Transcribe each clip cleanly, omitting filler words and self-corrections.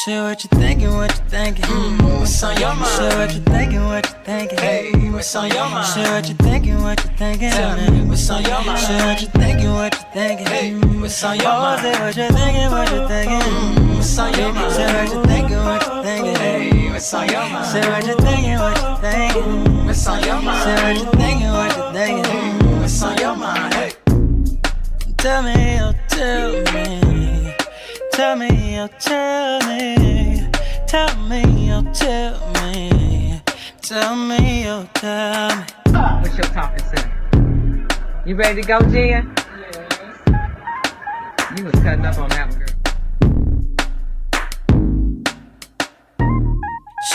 Share what you thinking, what you thinking. What's on your mind? Share what you thinking, what you thinking. Hey, what's on your mind? Share what you thinking, what you thinking. Tell me, what's on your mind? Share what you thinking, what you thinking. Hey, what's on your mind? Say what you thinking, what you thinking. What's on your mind? Share what you thinking, what you thinking. Hey, what's on your mind? Share what you thinking, what you thinking. What's on your mind? Share what you thinking, what you thinking. What's on your mind? Hey, tell me, oh, tell me. Tell me, oh, tell me. Tell me, oh, tell me. Tell me, oh, tell me. What's your topic, sir? You ready to go, Jen? Yes. You was cutting up on that one, girl.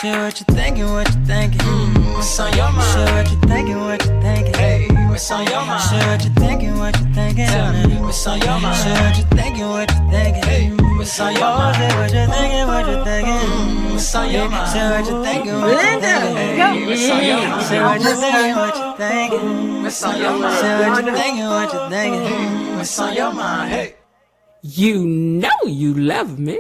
Share what you thinking, what you thinking. What's on your mind? Share what you thinking, what you thinking. Hey, what's on your mind? Share what you thinking, what you thinking. Tell me, what's on your mind? Share what you thinking, what you thinking. Hey, what's on your mind? Say what you thinking, what you thinking. What's on your mind? Share what you thinking, what you thinking. Hey, what's on your mind? Share what you thinking, what you thinking. What's on your mind? Share what you thinking, what you thinking. What's on your mind? Hey, You know you love me.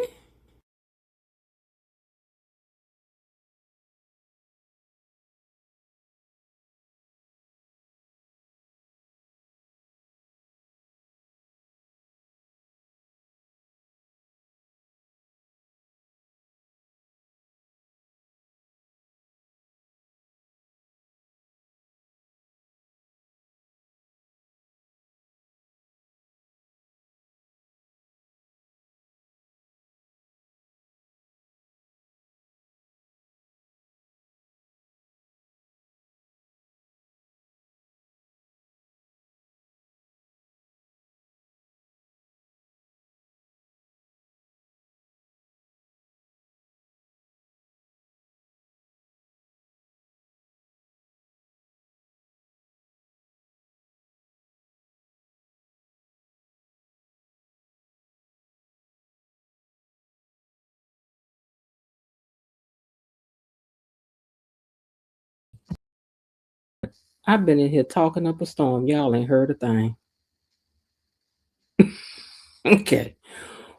I've been in here talking up a storm. Y'all ain't heard a thing. Okay.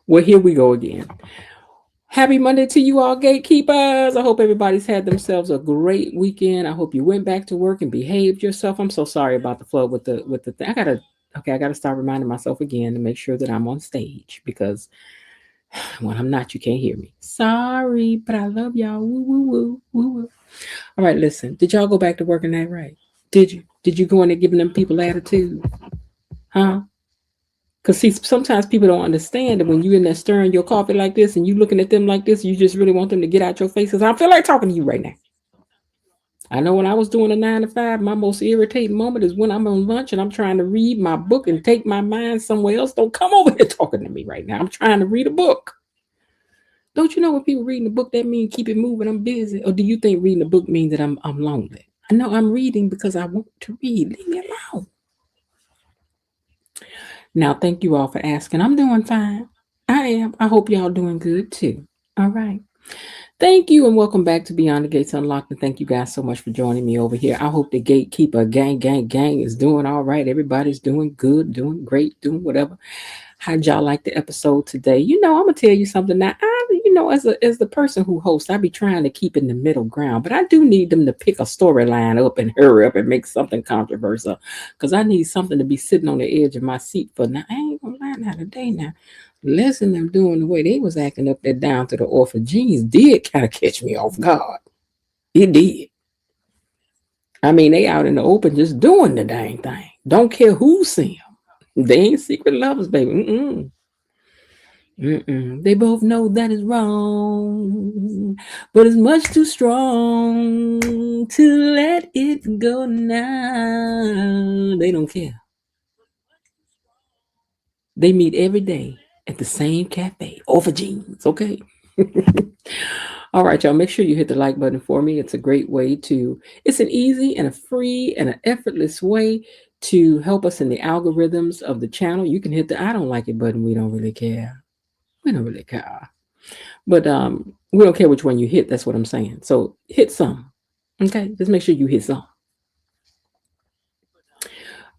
Well, here we go again. Happy Monday to you all, gatekeepers. I hope everybody's had themselves a great weekend. I hope you went back to work and behaved yourself. I'm so sorry about the flow with the thing. I gotta start reminding myself again to make sure that I'm on stage because when I'm not, you can't hear me. Sorry, but I love y'all. Woo woo woo woo woo. All right, listen. Did y'all go back to working that right? Did you? Did you go in there giving them people attitude? Huh? Because see, sometimes people don't understand that when you in there stirring your coffee like this and you looking at them like this, you just really want them to get out your face. Because I feel like talking to you right now. I know when I was doing a 9 to 5, my most irritating moment is when I'm on lunch and I'm trying to read my book and take my mind somewhere else. Don't come over here talking to me right now. I'm trying to read a book. Don't you know when people reading a book, that means keep it moving, I'm busy? Or do you think reading a book means that I'm lonely? I know I'm reading because I want to read. Leave me alone. Now, thank you all for asking. I'm doing fine. I am. I hope y'all doing good too. All right. Thank you and welcome back to Beyond the Gates Unlocked. And thank you guys so much for joining me over here. I hope the Gatekeeper gang is doing all right. Everybody's doing good, doing great, doing whatever. How'd y'all like the episode today? You know, I'm gonna tell you something now. As the person who hosts, I be trying to keep in the middle ground, but I do need them to pick a storyline up and hurry up and make something controversial, because I need something to be sitting on the edge of my seat for. Now, I ain't gonna lie now today. Now, listen, them doing the way they was acting up there down to the orphan jeans did kind of catch me off guard. It did. I mean, they out in the open just doing the dang thing. Don't care who see them. They ain't secret lovers, baby. They both know that is wrong, but it's much too strong to let it go now. They don't care. They meet every day at the same cafe over jeans, okay? All right, y'all, make sure you hit the like button for me. It's a great way it's an easy and a free and an effortless way to help us in the algorithms of the channel. You can hit the I don't like it button. We don't really care. We don't really care. But we don't care which one you hit. That's what I'm saying. So hit some. Okay, just make sure you hit some.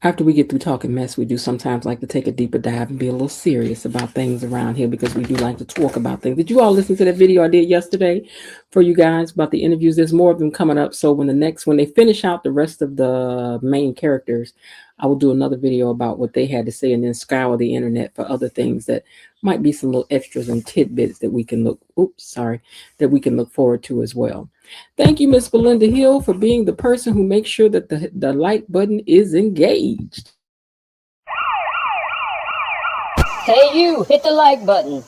After we get through talking mess, we do sometimes like to take a deeper dive and be a little serious about things around here because we do like to talk about things. Did you all listen to that video I did yesterday for you guys about the interviews? There's more of them coming up. So when they finish out the rest of the main characters, I will do another video about what they had to say and then scour the internet for other things that might be some little extras and tidbits that we can that we can look forward to as well. Thank you, Miss Belinda Hill, for being the person who makes sure that the like button is engaged. Hey, you, hit the like button.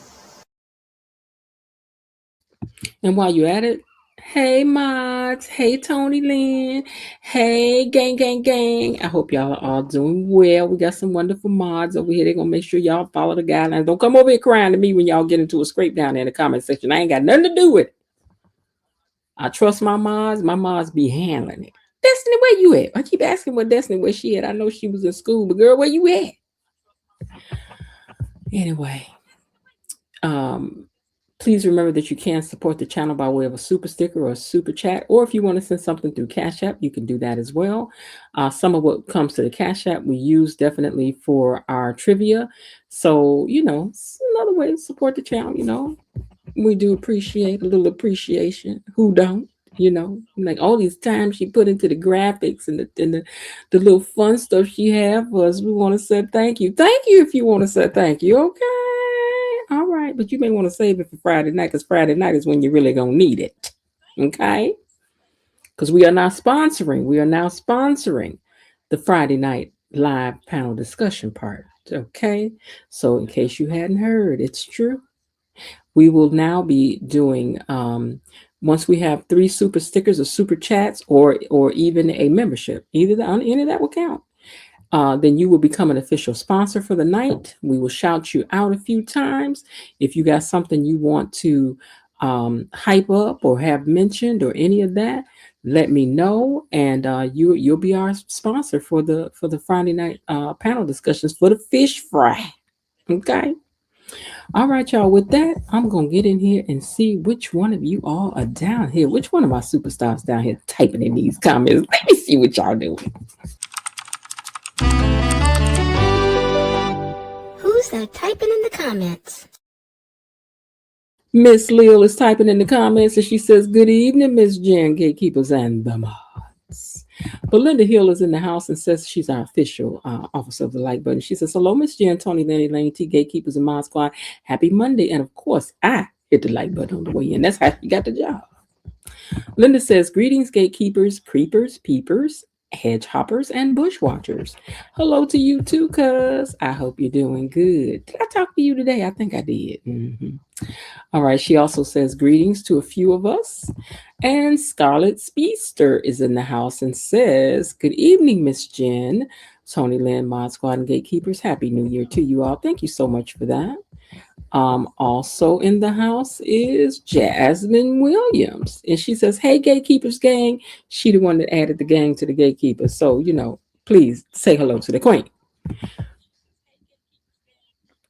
And while you're at it, hey, mods. Hey, Tony Lynn. Hey, gang, gang, gang. I hope y'all are all doing well. We got some wonderful mods over here. They're going to make sure y'all follow the guidelines. Don't come over here crying to me when y'all get into a scrape down there in the comment section. I ain't got nothing to do with it. I trust my mods. My mods be handling it. Destiny, where you at? I keep asking what Destiny, where she at. I know she was in school, but girl, where you at? Anyway, please remember that you can support the channel by way of a super sticker or a super chat, or if you want to send something through Cash App, you can do that as well. Some of what comes to the Cash App we use definitely for our trivia. So, it's another way to support the channel, We do appreciate a little appreciation. Who don't? Like all these times she put into the graphics and the little fun stuff she have for us. We want to say thank you. Thank you if you want to say thank you. Okay. All right. But you may want to save it for Friday night because Friday night is when you're really going to need it. Okay. Because we are now sponsoring the Friday night live panel discussion part. Okay. So in case you hadn't heard, it's true. We will now be doing, once we have 3 super stickers or super chats or even a membership, any of that will count. Then you will become an official sponsor for the night. We will shout you out a few times. If you got something you want to hype up or have mentioned or any of that, let me know, and you'll be our sponsor for the Friday night panel discussions for the fish fry. Okay. All right, y'all. With that, I'm going to get in here and see which one of you all are down here. Which one of my superstars down here typing in these comments? Let me see what y'all doing. Who's that typing in the comments? Miss Lil is typing in the comments and she says, "Good evening, Miss Jen, Gatekeepers and the mods." Belinda Hill is in the house and says she's our official officer of the like button. She says, "Hello, Miss Jen, Tony, Lenny, Lane, T, Gatekeepers and Mod Squad. Happy Monday." And of course, I hit the like button on the way in. That's how you got the job. Linda says, "Greetings, gatekeepers, creepers, peepers, hedge hoppers, and bushwatchers. Hello to you too, cuz. I hope you're doing good. Did I talk to you today? I think I did." All right. She also says greetings to a few of us. And Scarlet Speedster is in the house and says, "Good evening, Miss Jen, Tony Lynn, Mod Squad, and Gatekeepers. Happy New Year to you all." Thank you so much for that. Also in the house is Jasmine Williams. And she says, "Hey, Gatekeepers gang." She the one that added the gang to the Gatekeepers. So, please say hello to the queen.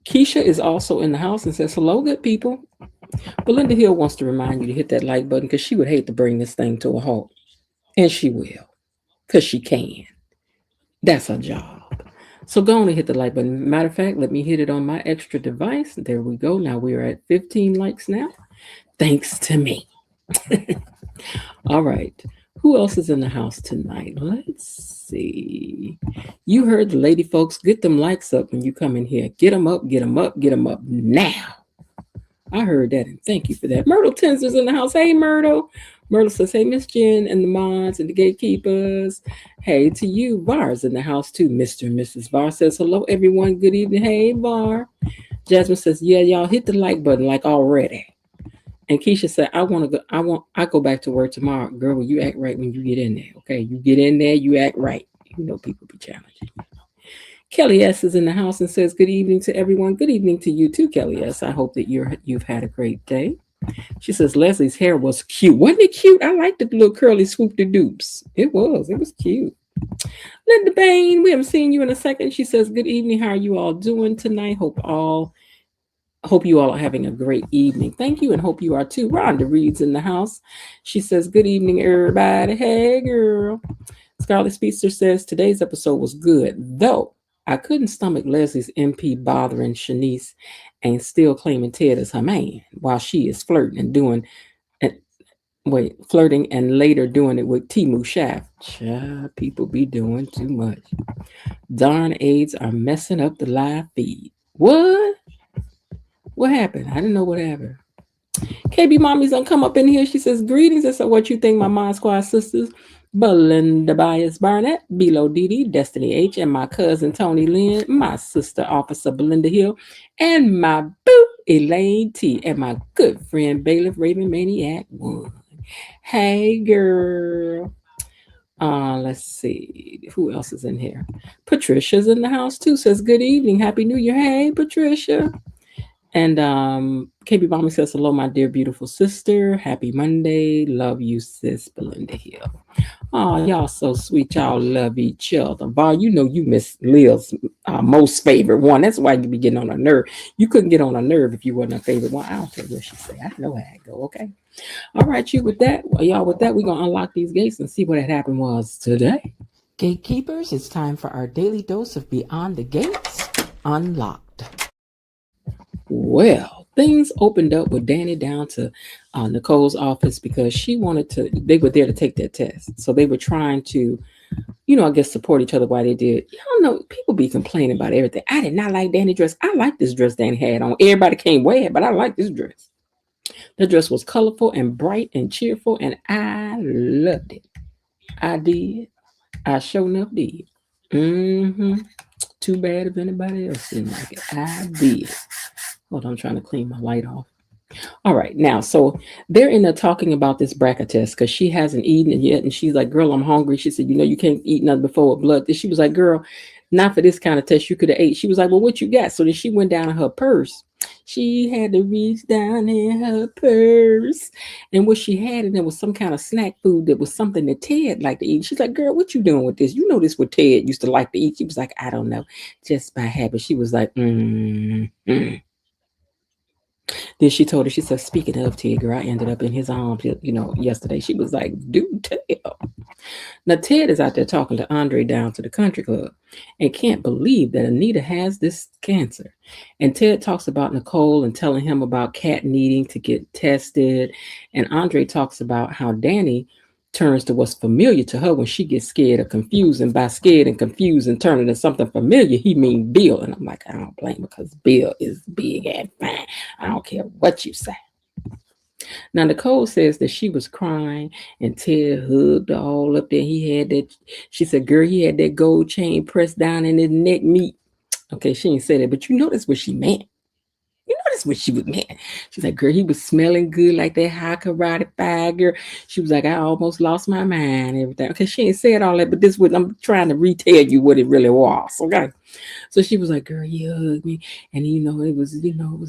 Keisha is also in the house and says, "Hello, good people." Belinda Hill wants to remind you to hit that like button because she would hate to bring this thing to a halt. And she will, because she can. That's her job. So go on and hit the like button. Matter of fact, let me hit it on my extra device. There we go. Now we are at 15 likes now. Thanks to me. All right. Who else is in the house tonight? Let's see. You heard the lady folks. Get them likes up when you come in here. Get them up, get them up, get them up now. I heard that, and thank you for that. Myrtle Tensor's in the house. Hey, Myrtle. Myrtle says, "Hey, Miss Jen and the mods and the gatekeepers. Hey to you." Var's in the house too. Mr. and Mrs. Var says, "Hello, everyone. Good evening." Hey, Var. Jasmine says, "Yeah, y'all hit the like button like already." And Keisha said, I go back to work tomorrow." Girl, well, you act right when you get in there. Okay. You get in there, you act right. People be challenging. Kelly S is in the house and says, "Good evening to everyone." Good evening to you too, Kelly S. I hope that you've had a great day. She says, "Leslie's hair was cute." Wasn't it cute? I liked the little curly swoop de dupes. It was cute. Linda Bain, we haven't seen you in a second. She says, "Good evening. How are you all doing tonight? Hope you all are having a great evening." Thank you, and hope you are too. Rhonda Reed's in the house. She says, "Good evening, everybody." Hey, girl. Scarlet Speedster says today's episode was good, though I couldn't stomach Leslie's MP bothering Shanice and still claiming Ted as her man while she is flirting and flirting and later doing it with Timu Shaft. Child, people be doing too much. Darn aides are messing up the live feed. What? What happened? I didn't know what happened. KB Mommy's gonna come up in here. She says, greetings. That's what you think, my Mod Squad sisters. Belinda Bias Barnett, Bilo Didi, Destiny H, and my cousin Tony Lynn, my sister Officer Belinda Hill, and my boo Elaine T, and my good friend Bailiff Raven Maniac 1. Hey girl. Let's see. Who else is in here? Patricia's in the house too. Says good evening. Happy New Year. Hey, Patricia. And KB Mommy says, hello, my dear beautiful sister. Happy Monday. Love you, sis Belinda Hill. Oh, y'all so sweet. Y'all love each other. Bar, you know you miss Leah's most favorite one. That's why you be getting on her nerve. You couldn't get on her nerve if you wasn't her favorite one. I don't care what she say. I know how it go, okay? All right, you with that. Well, y'all with that, we're going to unlock these gates and see what had happened was today. Gatekeepers, it's time for our daily dose of Beyond the Gates Unlocked. Well, things opened up with Danny down to Nicole's office because she wanted to, they were there to take that test. So they were trying to, I guess support each other while they did. Y'all know, people be complaining about everything. I did not like Danny's dress. I like this dress Danny had on. Everybody can't wear it, but I like this dress. The dress was colorful and bright and cheerful, and I loved it. I did. I sure enough did. Too bad if anybody else didn't like it. I did. Hold on, I'm trying to clean my light off. All right, now, so they're in there talking about this BRCA test because she hasn't eaten it yet. And she's like, girl, I'm hungry. She said, you can't eat nothing before blood. She was like, girl, not for this kind of test. You could have ate. She was like, well, what you got? So then she went down in her purse. She had to reach down in her purse. And what she had in there was some kind of snack food that was something that Ted liked to eat. She's like, girl, what you doing with this? You know this what Ted used to like to eat. She was like, I don't know, just by habit. She was like, Then she told her, she said, speaking of Ted, girl, I ended up in his arms, yesterday. She was like, do tell. Now, Ted is out there talking to Andre down to the country club and can't believe that Anita has this cancer. And Ted talks about Nicole and telling him about Kat needing to get tested. And Andre talks about how Danny turns to what's familiar to her when she gets scared or confused. And by scared and confused and turning to something familiar, he means Bill. And I'm like, I don't blame him because Bill is big and fine. I don't care what you say. Now, Nicole says that she was crying and Ted hugged her all up there. He had that, she said, girl, he had that gold chain pressed down in his neck meat. Okay, she didn't say that, but you notice what she meant. You notice what she was meant. She's like, girl, he was smelling good like that high karate fire, girl. She was like, I almost lost my mind and everything. Okay, she ain't said all that, but this is what I'm trying to retell you what it really was. Okay. So she was like, girl, he hugged me. And it was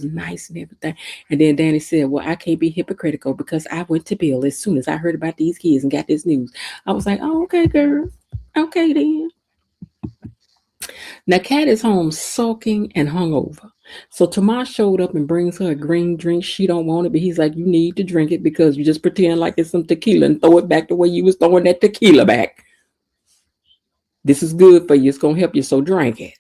nice and everything. And then Danny said, well, I can't be hypocritical because I went to Bill as soon as I heard about these kids and got this news. I was like, oh, okay, girl. Okay, then. Now, Kat is home sulking and hungover. So Tomas showed up and brings her a green drink. She don't want it, but he's like, you need to drink it because you just pretend like it's some tequila and throw it back the way you was throwing that tequila back. This is good for you. It's going to help you, so drink it.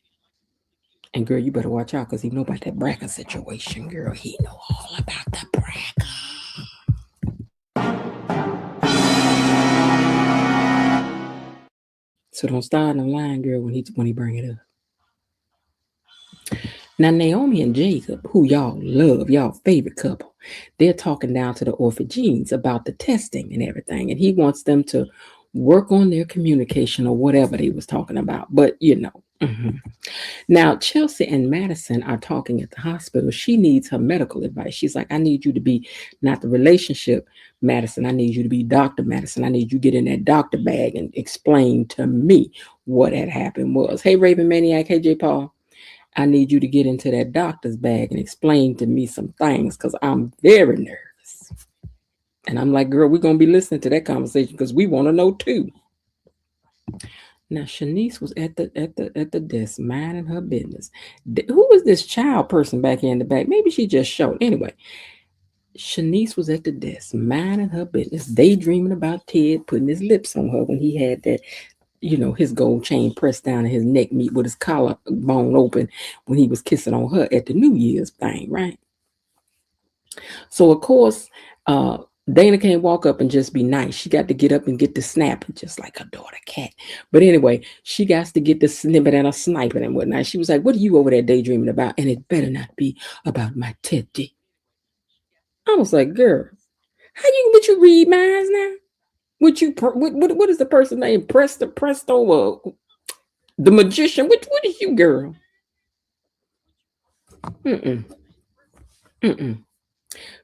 And girl, you better watch out because he know about that BRCA situation, girl. He know all about the BRCA. So don't start in the line, girl, when he bring it up. Now, Naomi and Jacob, who y'all love, y'all favorite couple, they're talking down to the orphans about the testing and everything. And he wants them to work on their communication or whatever they was talking about. But, Now, Chelsea and Madison are talking at the hospital. She needs her medical advice. She's like, I need you to be not the relationship Madison. I need you to be Dr. Madison. I need you to get in that doctor bag and explain to me what had happened was. Hey, Raven Maniac. Hey, J. Paul. I need you to get into that doctor's bag and explain to me some things because I'm very nervous. And I'm like, girl, we're going to be listening to that conversation because we want to know too. Now, Shanice was at the desk minding her business. Who was this child person back here in the back? Maybe she just showed. Anyway, Shanice was at the desk minding her business, daydreaming about Ted putting his lips on her when he had that his gold chain pressed down in his neck meat with his collar bone open when he was kissing on her at the New Year's thing, right? So of course, Dana can't walk up and just be nice. She got to get up and get the snapping, just like her daughter Cat. But anyway, she got to get the snippet and a sniping and whatnot. She was like, "What are you over there daydreaming about? And it better not be about my teddy." I was like, "Girl, would you read minds now? What is the person name? Presto, the magician? What is you, girl?" Mm-mm. Mm-mm.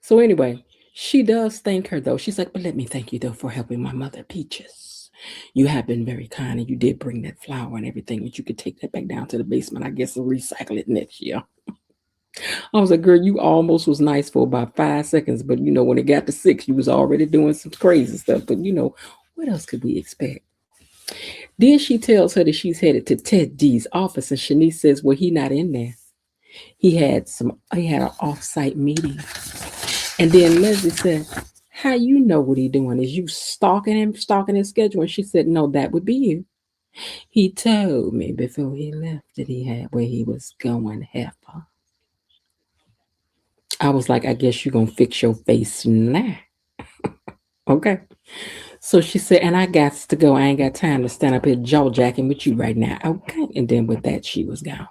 So anyway, she does thank her though. She's like, "But let me thank you though for helping my mother, Peaches. You have been very kind, and you did bring that flour and everything, but you could take that back down to the basement, I guess, and recycle it next year." I was like, "Girl, you almost was nice for about 5 seconds, but when it got to 6, you was already doing some crazy stuff. But what else could we expect?" Then she tells her that she's headed to Ted D's office, and Shanice says, "Well, he not in there. He had an off-site meeting." And then Leslie said, "How you know what he doing? Is you stalking him, stalking his schedule?" And she said, "No, that would be you. He told me before he left that he had where he was going, heifer." I was like, "I guess you're going to fix your face now." Okay. So she said, "And I got to go. I ain't got time to stand up here jaw jacking with you right now." Okay. And then with that, she was gone.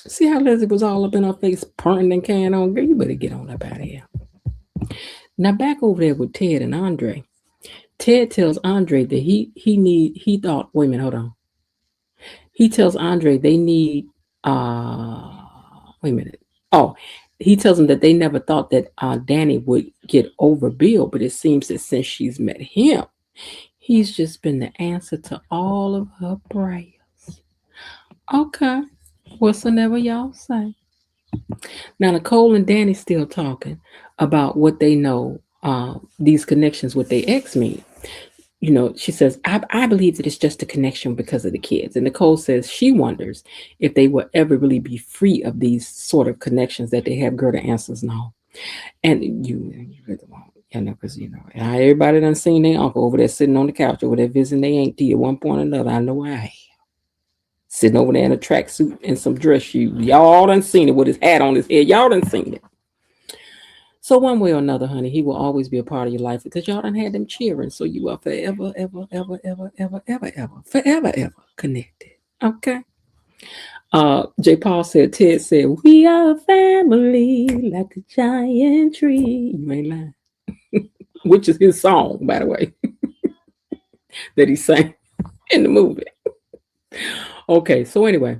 See how Leslie was all up in her face, purring and carrying on? Girl, you better get on up out of here. Now back over there with Ted and Andre. Ted tells Andre that he thought, wait a minute, hold on. He tells Andre they need wait a minute. Oh, he tells him that they never thought that Danny would get over Bill, but it seems that since she's met him, he's just been the answer to all of her prayers. Okay. Whatsoever y'all say. Now Nicole and Danny still talking about what they know these connections with their ex mean. She says, I believe that it's just a connection because of the kids. And Nicole says she wonders if they will ever really be free of these sort of connections that they have. Gerda answers no. And you really won't. Because, everybody done seen their uncle over there sitting on the couch over there visiting their auntie at one point or another. I know I have. Sitting over there in a tracksuit and some dress shoes. Y'all done seen it with his hat on his head. Y'all done seen it. So one way or another, honey, he will always be a part of your life because y'all done had them cheering. So you are forever, ever, ever, ever, ever, ever, ever, forever, ever connected. Okay. J. Paul said, Ted said, "We are a family like a giant tree." You ain't lying. Which is his song, by the way, that he sang in the movie. Okay, so anyway,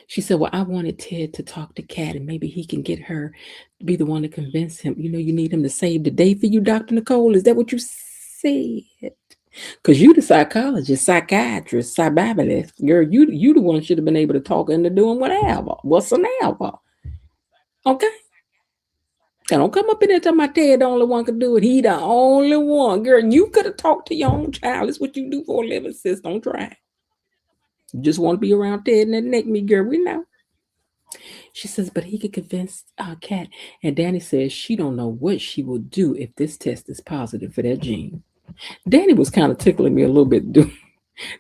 she said, "Well, I wanted Ted to talk to Kat and maybe he can get her to be the one to convince him. You need him to save the day for you, Dr. Nicole. Is that what you said? Because you the psychologist, psychiatrist, psychiatrist. Girl, you the one should have been able to talk into doing whatever. Whatsoever. Okay? Now don't come up in there telling my Ted the only one could do it. He the only one. Girl, you could have talked to your own child. It's what you do for a living, sis. Don't try. You just want to be around Ted and that neck me, girl. We know." She says, "But he could convince Kat." And Danny says she don't know what she will do if this test is positive for that gene. Danny was kind of tickling me a little bit.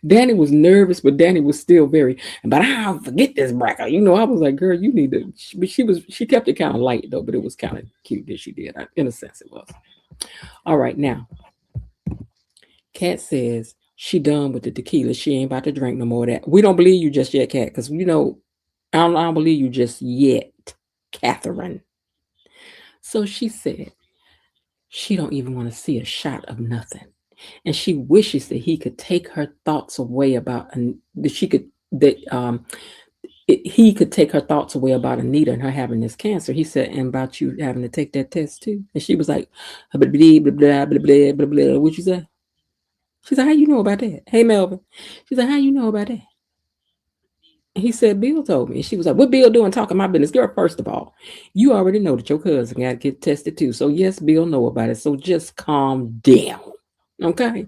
Danny was nervous, but Danny was still but I'll forget this bracket. I was like, "Girl, you need to," but she kept it kind of light though, but it was kind of cute that she did. In a sense it was. All right, now, Kat says she done with the tequila. She ain't about to drink no more of that. We don't believe you just yet, Kat, because I don't believe you just yet, Catherine. So she said she don't even want to see a shot of nothing. And she wishes that he could take her thoughts away about, and he could take her thoughts away about Anita and her having this cancer. He said, "And about you having to take that test too." And she was like, "Blah, blah, blah, blah, blah, blah, blah." What you say? She said, "How you know about that?" Hey, Melvin. She said, "How you know about that?" He said, "Bill told me." She was like, "What Bill doing talking my business?" Girl, first of all, you already know that your cousin got to get tested too. So yes, Bill know about it. So just calm down. Okay.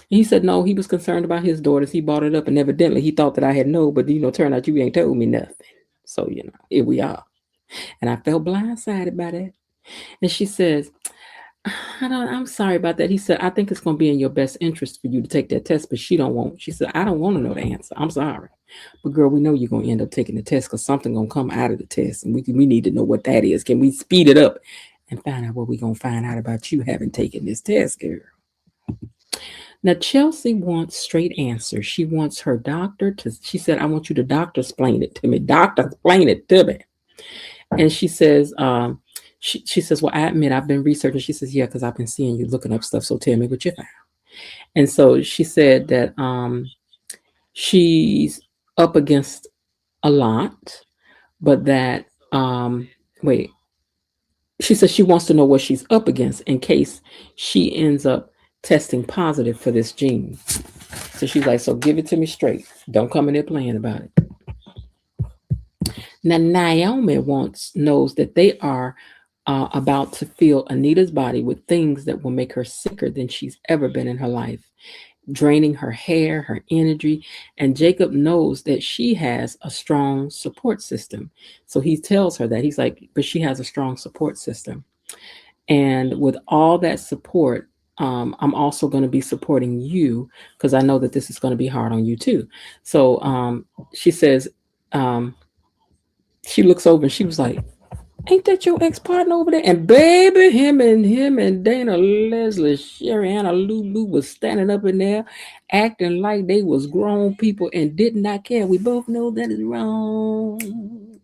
He said, "No, he was concerned about his daughters. He brought it up, and evidently he thought that I had no, but turned out you ain't told me nothing." So, here we are. And I felt blindsided by that. And she says, I'm sorry about that. He said, I think it's going to be in your best interest for you to take that test, but she don't want. She said, I don't want to know the answer. I'm sorry. But girl, we know you're going to end up taking the test because something going to come out of the test. And we need to know what that is. Can we speed it up and find out what we're going to find out about you having taken this test, girl? Now, Chelsea wants straight answers. She wants her doctor to, she said, I want you to doctor explain it to me. Doctor explain it to me. And she says, she says, well, I admit I've been researching. She says, yeah, because I've been seeing you looking up stuff. So tell me what you found. And so she said that she's up against a lot, but that, wait, she says she wants to know what she's up against in case she ends up testing positive for this gene. So she's like, so give it to me straight. Don't come in there playing about it. Now, Naomi knows that they are about to fill Anita's body with things that will make her sicker than she's ever been in her life, draining her hair, her energy. And Jacob knows that she has a strong support system. So he tells her that. He's like, but she has a strong support system. And with all that support, I'm also going to be supporting you because I know that this is going to be hard on you too. So she says, she looks over and she was like, ain't that your ex-partner over there? And baby, him and Dana, Leslie, Sherry, Anna, Lulu was standing up in there acting like they was grown people and did not care. We both know that is wrong,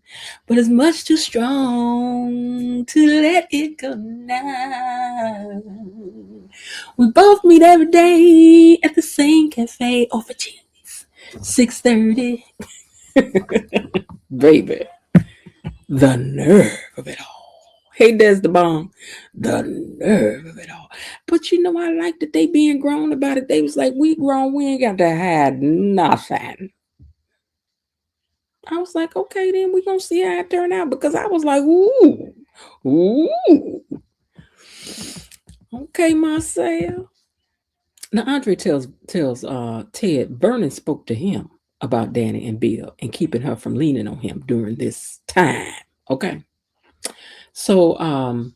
but it's much too strong to let it go now. We both meet every day at the same cafe over cheese, 6:30. Baby, the nerve of it all. Hey, there's the bomb. The nerve of it all. But you know, I like that they being grown about it. They was like, we grown, we ain't got to hide nothing. I was like, okay, then we gonna see how it turn out because I was like, ooh. Okay, Marcel. Now Andre tells Ted Vernon spoke to him about Danny and Bill and keeping her from leaning on him during this time. Okay. So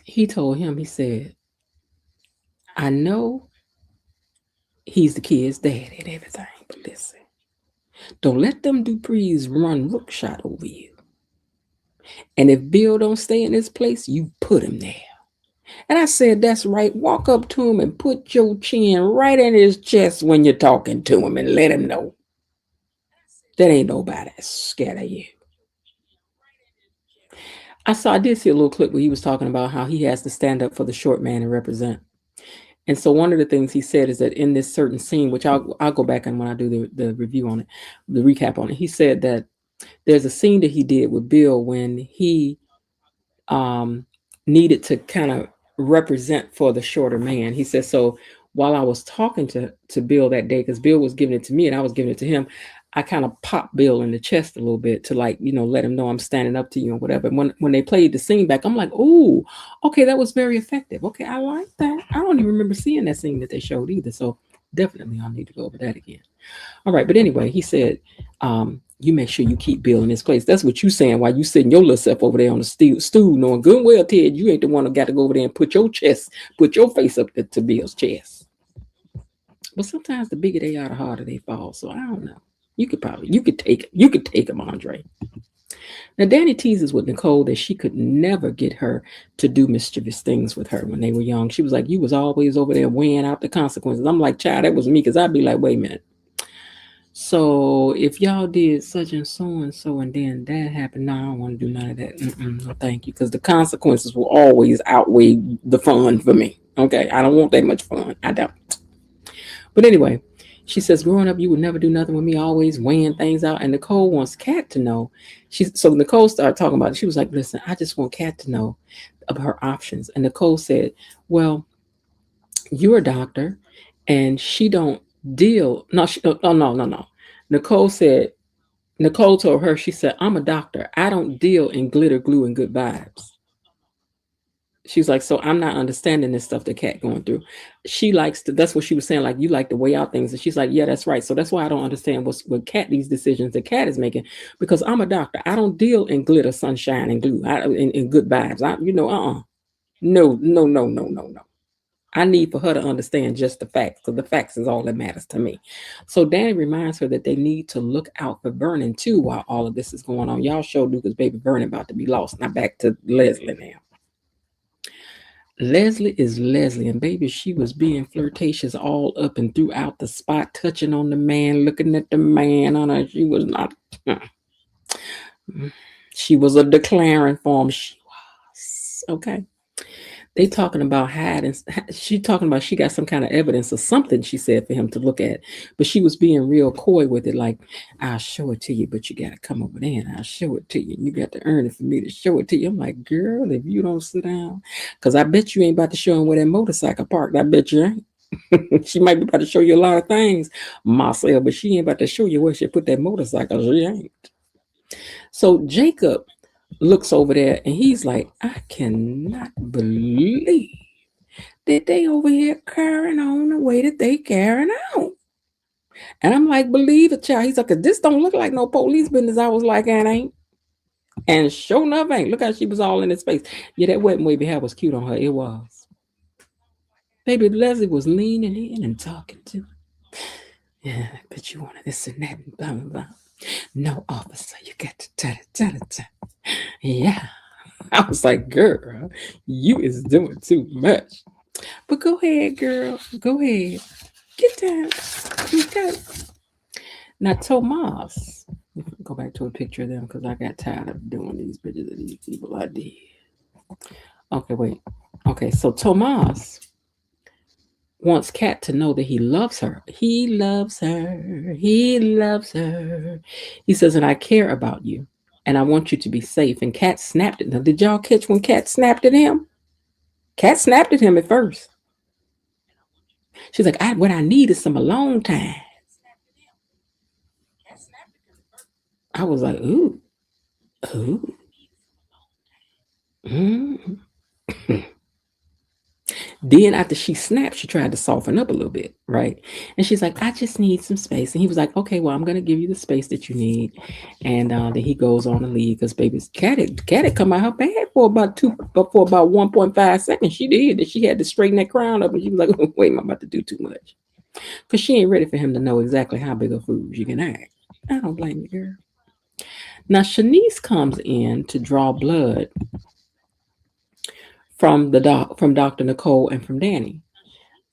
he told him, he said, I know he's the kid's dad and everything, but listen, don't let them Duprees run rookshot over you. And if Bill don't stay in this place, you put him there. And I said, that's right. Walk up to him and put your chin right in his chest when you're talking to him and let him know that ain't nobody scared of you. I did see a little clip where he was talking about how he has to stand up for the short man and represent. And so one of the things he said is that in this certain scene, which I'll go back and when I do the review on it, the recap on it, he said that there's a scene that he did with Bill when he needed to kind of represent for the shorter man. He said, so while I was talking to Bill that day, because Bill was giving it to me and I was giving it to him, I kind of popped Bill in the chest a little bit to like, let him know I'm standing up to you and whatever. And when they played the scene back, I'm like, oh, okay, that was very effective. Okay, I like that. I don't even remember seeing that scene that they showed either. So definitely I'll need to go over that again. All right, but anyway, he said, you make sure you keep Bill in his place. That's what you saying while you sitting your little self over there on the stool, knowing good and well, Ted, you ain't the one who got to go over there and put your face up to Bill's chest. But sometimes the bigger they are, the harder they fall. So I don't know. You could take him, Andre. Now, Danny teases with Nicole that she could never get her to do mischievous things with her when they were young. She was like, you was always over there weighing out the consequences. I'm like, child, that was me, because I'd be like, wait a minute. So if y'all did such and so, and then that happened, no, I don't want to do none of that. No, thank you, because the consequences will always outweigh the fun for me. Okay, I don't want that much fun. I don't. But anyway, she says, growing up, you would never do nothing with me, always weighing things out. And Nicole wants Kat to know. So Nicole started talking about it. She was like, listen, I just want Kat to know of her options. And Nicole said, well, you're a doctor and she don't deal. No. Nicole told her, she said, I'm a doctor. I don't deal in glitter, glue, and good vibes. She's like, so I'm not understanding this stuff that Kat going through. She likes to, that's what she was saying, like, you like to weigh out things. And she's like, yeah, that's right. So that's why I don't understand what Kat, these decisions that Kat is making, because I'm a doctor. I don't deal in glitter, sunshine, and glue, in good vibes. No. I need for her to understand just the facts, because the facts is all that matters to me. So Danny reminds her that they need to look out for Vernon too while all of this is going on. Y'all show Lucas baby Vernon about to be lost. Now back to Leslie now. Leslie is Leslie, and baby, she was being flirtatious all up and throughout the spot, touching on the man, looking at the man on her. She was not. She was a declaring for him. She was okay. They talking about hiding. She talking about she got some kind of evidence or something. She said for him to look at, but she was being real coy with it. Like, I'll show it to you, but you got to come over there and I'll show it to you. And you got to earn it for me to show it to you. I'm like, girl, if you don't sit down, because I bet you ain't about to show him where that motorcycle parked. I bet you ain't. She might be about to show you a lot of things, Marcel, but she ain't about to show you where she put that motorcycle. She ain't. So Jacob looks over there and he's like, I cannot believe that they over here carrying on the way that they carrying on. And I'm like, believe it, child. He's like, this don't look like no police business. I was like, and ain't. And sure enough ain't. Look how she was all in his face. Yeah, that wet and wavy hair was cute on her. It was. Baby Leslie was leaning in and talking to her. Yeah, but you wanted this and that and blah, blah, blah. No, officer, you got to tell it. Yeah. I was like, girl, you is doing too much. But go ahead, girl. Go ahead. Get down. Okay. Now, Tomas. Go back to a picture of them because I got tired of doing these pictures of these people I did. Okay, wait. Okay, so Tomas wants Kat to know that he loves her. He loves her. He loves her. He says, and I care about you. And I want you to be safe. And Kat snapped at him. Did y'all catch when Kat snapped at him? Kat snapped at him at first. She's like, what I need is some alone time. I was like, ooh. Then after she snapped, she tried to soften up a little bit, right? And she's like, I just need some space. And he was like, okay, well, I'm going to give you the space that you need. And then he goes on to leave because baby's cat had come out her bag for about 1.5 seconds. She did. And she had to straighten that crown up. And she was like, oh, wait, I'm about to do too much. Because she ain't ready for him to know exactly how big a fool she can act. I don't blame you, girl. Now, Shanice comes in to draw blood from Dr. Nicole and from Danny.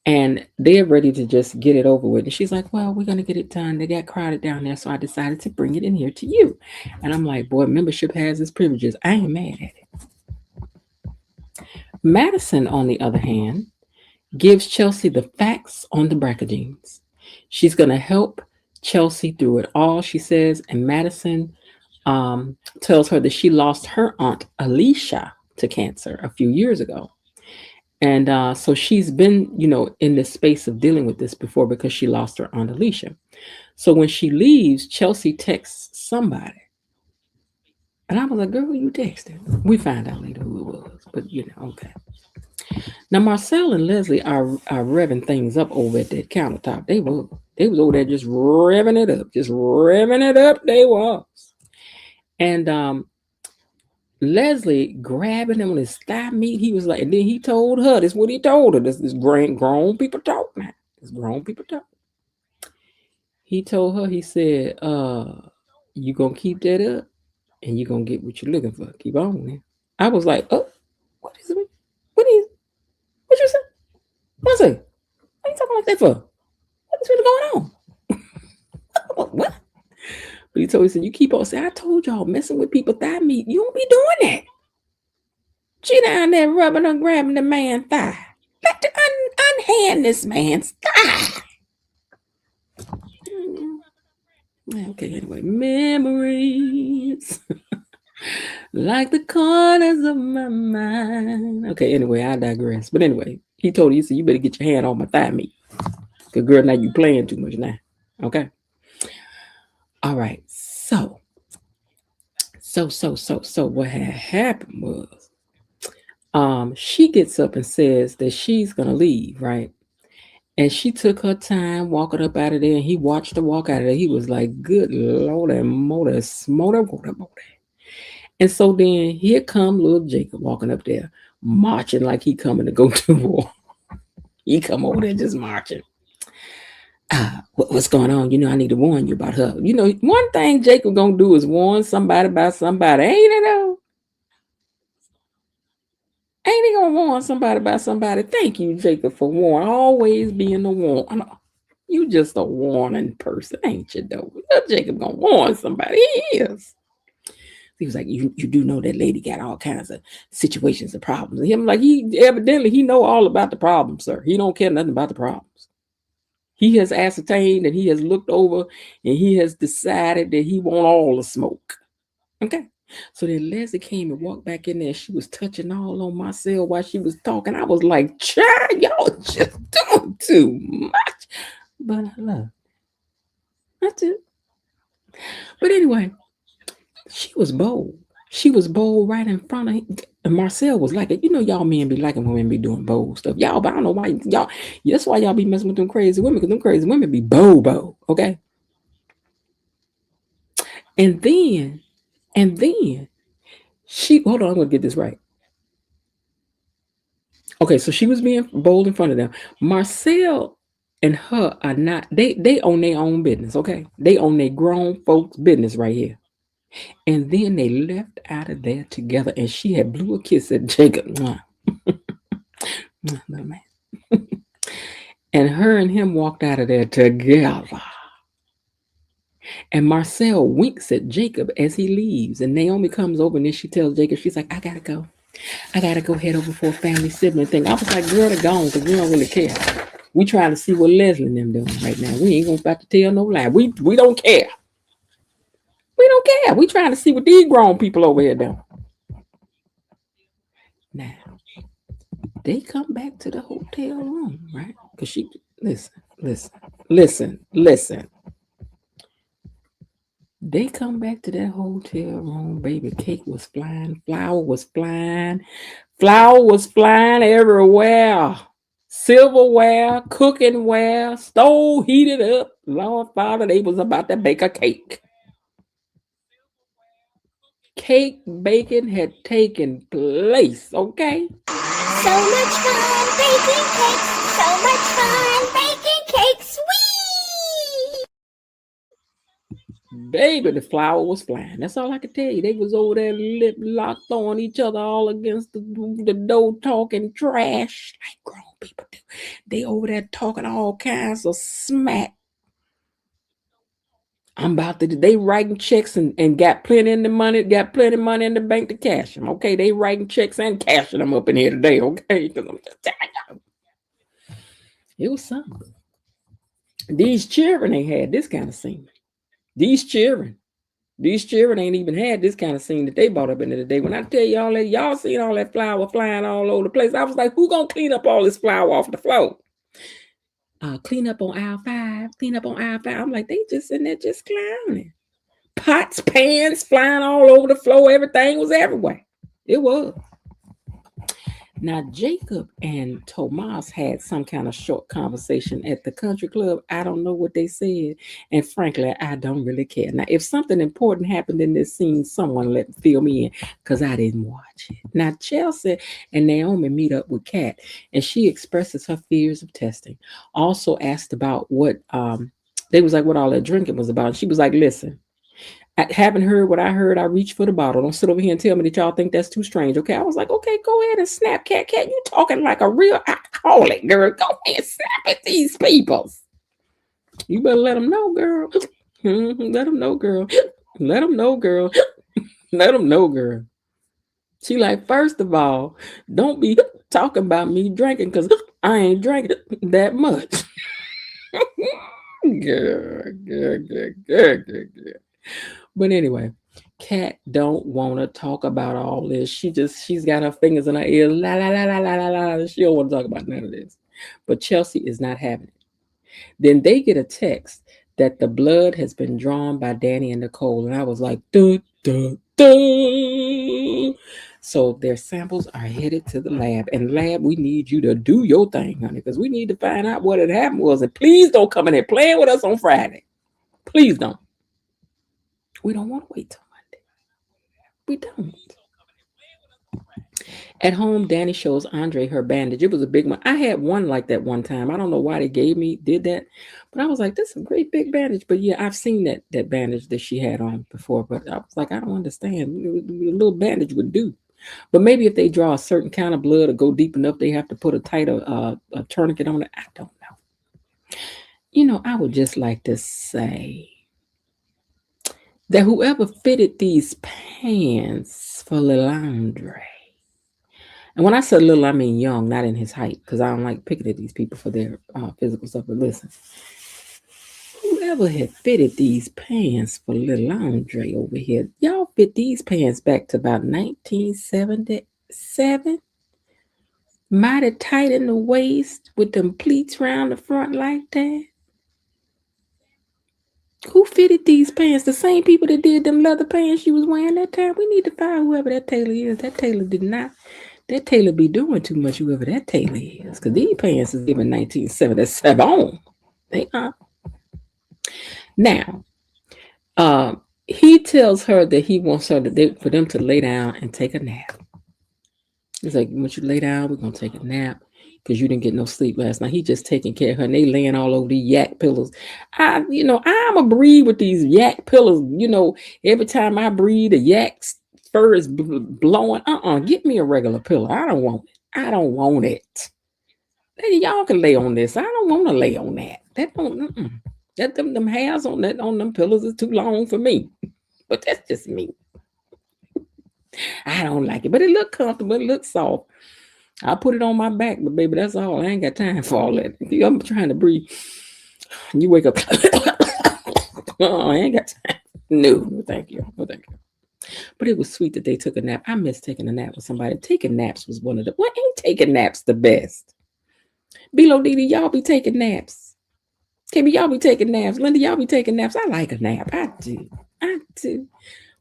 And they're ready to just get it over with. And she's like, well, we're going to get it done. They got crowded down there, so I decided to bring it in here to you. And I'm like, boy, membership has its privileges. I ain't mad at it. Madison, on the other hand, gives Chelsea the facts on the BRCA genes. She's going to help Chelsea through it all, she says. And Madison tells her that she lost her aunt, Alicia, to cancer a few years ago. And so she's been, in this space of dealing with this before because she lost her aunt Alicia. So when she leaves, Chelsea texts somebody. And I was like, girl, who you texting? We find out later who it was, but okay. Now, Marcel and Leslie are revving things up over at that countertop. They was over there just revving it up. They was. And Leslie grabbing him on his thigh meat. He was like, and then he told her, this is what he told her. This is grown people talk now. This grown people talk. He told her, he said, you gonna keep that up and you're gonna get what you're looking for. Keep on, man. I was like, oh, what is it? What you say? What's it? What are you talking like that for? What's really going on? What? But he told me, he said, you keep on saying, I told y'all, messing with people thigh meat, you don't be doing that. She down there rubbing and grabbing the man's thigh. Let to unhand this man's thigh. Okay, anyway, memories. Like the corners of my mind. Okay, anyway, I digress. But anyway, he told her, he said, you better get your hand on my thigh meat. Because girl, now you playing too much now. Okay. All right, so what had happened was she gets up and says that she's gonna leave, right? And she took her time walking up out of there, and he watched her walk out of there. He was like, good Lord, and motor. And so then here come little Jacob walking up there marching like he coming to go to war. He come over there just marching. What's going on? I need to warn you about her. One thing Jacob gonna do is warn somebody about somebody. Ain't it though? Ain't he gonna warn somebody about somebody? Thank you, Jacob, for warning. Always being the warn. You just a warning person, ain't you though? Jacob gonna warn somebody. He is. He was like, you do know that lady got all kinds of situations and problems. And him like, he know all about the problems, sir. He don't care nothing about the problems. He has ascertained and he has looked over and he has decided that he want all the smoke. Okay. So then Leslie came and walked back in there. She was touching all on Marcel while she was talking. I was like, child, y'all just doing too much. But I love. That's it. But anyway, she was bold. She was bold right in front of him. And Marcel was like it. Y'all men be liking women be doing bold stuff. Y'all, but I don't know why y'all. That's why y'all be messing with them crazy women, because them crazy women be bold, okay? And then she, hold on, I'm gonna get this right. Okay, so she was being bold in front of them. Marcel and her are not, they own their own business, okay? They own their grown folks' business right here. And then they left out of there together, and she had blew a kiss at Jacob. Little man. And her and him walked out of there together. And Marcel winks at Jacob as he leaves. And Naomi comes over and then she tells Jacob, she's like, I gotta go. I gotta go head over for a family sibling thing. I was like, girl, they're gone because we don't really care. We trying to see what Leslie and them doing right now. We ain't gonna about to tell no lie. We don't care. We don't care. We trying to see what these grown people over here doing. Now, they come back to the hotel room, right? Because she, listen. They come back to that hotel room, baby. Cake was flying, flour was flying everywhere. Silverware, cookingware, stove heated up. Lord Father, they was about to bake a cake. Cake baking had taken place, okay? So much fun baking cakes. So much fun baking cakes. Sweet. Baby, the flour was flying. That's all I could tell you. They was over there lip locked on each other all against the door talking trash like grown people do. They over there talking all kinds of smack. They writing checks and got plenty in the money, got plenty of money in the bank to cash them. Okay, they writing checks and cashing them up in here today. Okay, because I'm just telling you, it was something. These children ain't had this kind of scene. These children ain't even had this kind of scene that they bought up into the day. When I tell y'all that y'all seen all that flour flying all over the place, I was like, who gonna clean up all this flour off the floor? Clean up on aisle 5. I'm like, they just in there just clowning. Pots, pans flying all over the floor. Everything was everywhere. It was. Now, Jacob and Tomas had some kind of short conversation at the country club. I don't know what they said. And frankly, I don't really care. Now, if something important happened in this scene, someone let fill me in because I didn't watch it. Now, Chelsea and Naomi meet up with Kat, and she expresses her fears of testing. Also asked about what they was like, what all that drinking was about. And she was like, listen, I haven't heard what I heard. I reached for the bottle. Don't sit over here and tell me that y'all think that's too strange. Okay. I was like, okay, go ahead and snap. Cat, you talking like a real alcoholic, girl. Go ahead and snap at these people. You better let them know, girl. Let them know, girl. Let them know, girl. Let them know, girl. She like, first of all, don't be talking about me drinking because I ain't drinking that much. Girl. But anyway, Kat don't want to talk about all this. She's got her fingers in her ears. La la la la la la la. She don't want to talk about none of this. But Chelsea is not having it. Then they get a text that the blood has been drawn by Danny and Nicole. And I was like, duh, duh, duh. So their samples are headed to the lab. And lab, we need you to do your thing, honey, because we need to find out what had happened was. And please don't come in here playing with us on Friday. Please don't. We don't want to wait till Monday. We don't. At home, Danny shows Andre her bandage. It was a big one. I had one like that one time. I don't know why they did that, but I was like, "This is a great big bandage." But yeah, I've seen that bandage that she had on before. But I was like, I don't understand. A little bandage would do. But maybe if they draw a certain kind of blood or go deep enough, they have to put a tighter a tourniquet on it. I don't know. I would just like to say that whoever fitted these pants for little Andre. And when I said little, I mean young, not in his height, because I don't like picking at these people for their physical stuff. But listen, whoever had fitted these pants for little Andre over here, y'all fit these pants back to about 1977. Mighty tight in the waist with them pleats around the front like that. Who fitted these pants? The same people that did them leather pants you was wearing that time? We need to find whoever that tailor is. That tailor did not. That tailor be doing too much, whoever that tailor is. Because these pants is given 1977. They are. Now, he tells her that he wants her for them to lay down and take a nap. He's like, once you lay down, we're going to take a nap because you didn't get no sleep last night. He just taking care of her, and they laying all over these yak pillows. I'm a breed with these yak pillows. Every time I breathe, the yak's fur is blowing. Get me a regular pillow. I don't want it. Lady, y'all can lay on this. I don't want to lay on that. That don't. That them hairs on them pillows is too long for me. But that's just me. I don't like it, but it look comfortable. It looks soft. I put it on my back, but baby, that's all. I ain't got time for all that. I'm trying to breathe. You wake up. I ain't got time. No, thank you. No, thank you. But it was sweet that they took a nap. I miss taking a nap with somebody. Taking naps was one of the. What ain't taking naps the best? Bilo Didi, y'all be taking naps. KB, y'all be taking naps. Linda, y'all be taking naps. I like a nap. I do.